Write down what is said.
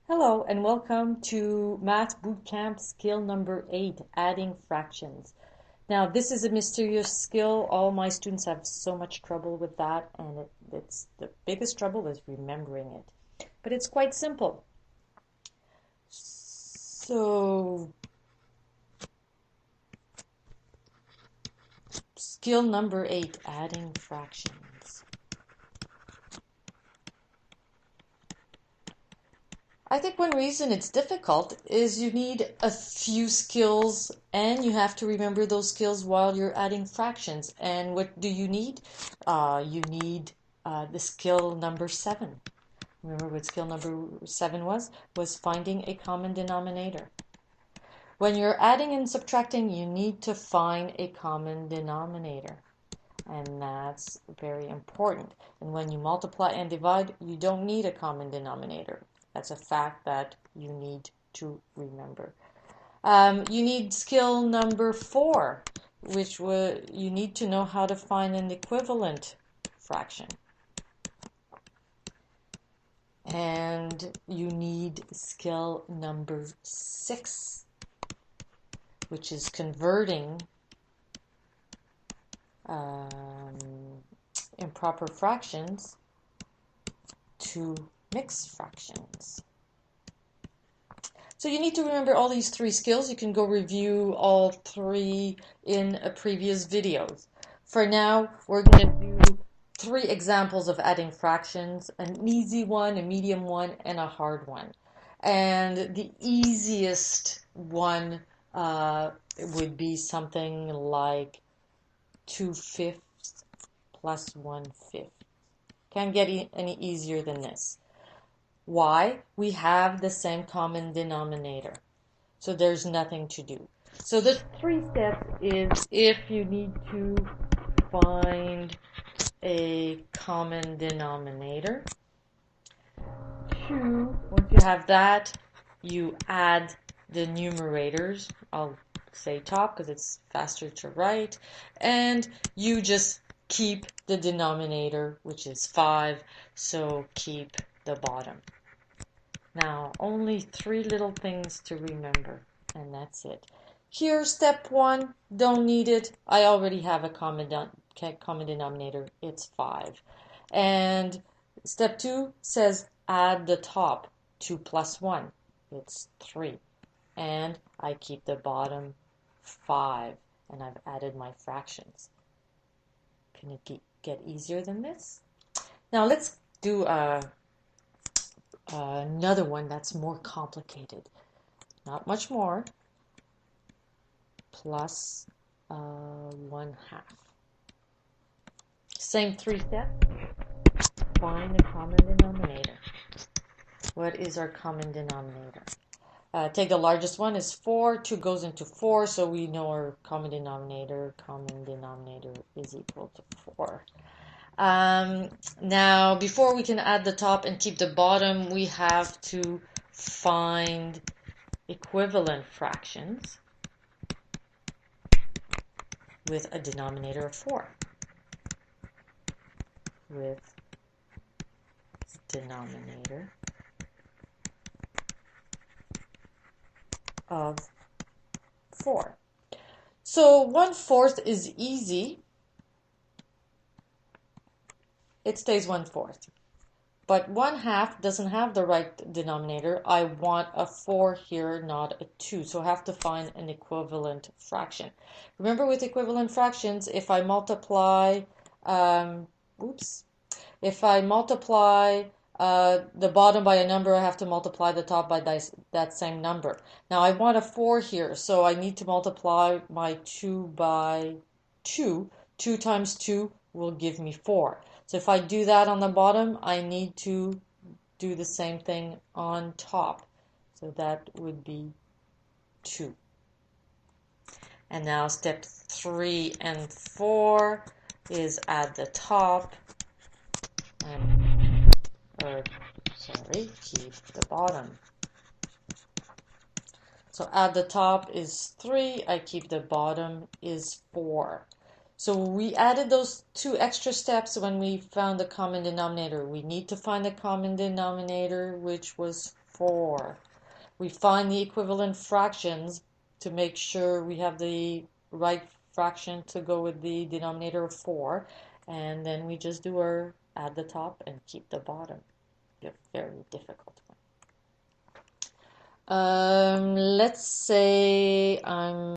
Hello and welcome to Math Bootcamp skill number 8, adding fractions. Now this is a mysterious skill. All my students have so much trouble with that, and it's the biggest trouble is remembering it. But it's quite simple. So skill number 8, adding fractions. I think one reason it's difficult is you need a few skills and you have to remember those skills while you're adding fractions. And what do you need? You need the skill number 7. Remember what skill number 7 was? Was finding a common denominator. When you're adding and subtracting, you need to find a common denominator. And that's very important. And when you multiply and divide, you don't need a common denominator. That's a fact that you need to remember. You need skill number 4, which you need to know how to find an equivalent fraction. And you need skill number 6, which is converting improper fractions to mixed fractions. So you need to remember all these 3 skills. You can go review all 3 in a previous videos. For now, we're going to do 3 examples of adding fractions, an easy one, a medium one, and a hard one. And the easiest one would be something like 2/5 plus 1/5. Can't get any easier than this. Why? We have the same common denominator. So there's nothing to do. So the 3 steps is if you need to find a common denominator. 2, once you have that, you add the numerators. I'll say top because it's faster to write. And you just keep the denominator, which is 5. So keep the bottom. Now, only 3 little things to remember, and that's it. Here, step 1, don't need it. I already have a common denominator. It's 5. And step 2 says add the top. 2 plus 1. It's 3. And I keep the bottom 5. And I've added my fractions. Can it get easier than this? Now, let's do another one that's more complicated. Not much more. Plus 1/2. Same 3 steps. Find a common denominator. What is our common denominator? Take the largest one is 4. 2 goes into 4, so we know our common denominator. Common denominator is equal to 4. Now, before we can add the top and keep the bottom, we have to find equivalent fractions with a denominator of 4. With denominator of 4. So 1/4 is easy. It stays 1/4. But 1/2 doesn't have the right denominator. I want a 4 here, not a 2. So I have to find an equivalent fraction. Remember with equivalent fractions, if I multiply, if I multiply the bottom by a number, I have to multiply the top by that same number. Now I want a 4 here, so I need to multiply my 2 by 2. 2 times 2 will give me 4. So if I do that on the bottom, I need to do the same thing on top. So that would be 2. And now step 3 and 4 is add the top. Keep the bottom. So add the top is 3, I keep the bottom is 4. So we added those 2 extra steps when we found the common denominator. We need to find the common denominator, which was 4. We find the equivalent fractions to make sure we have the right fraction to go with the denominator of 4. And then we just do our add the top and keep the bottom. A very difficult one. Let's say I'm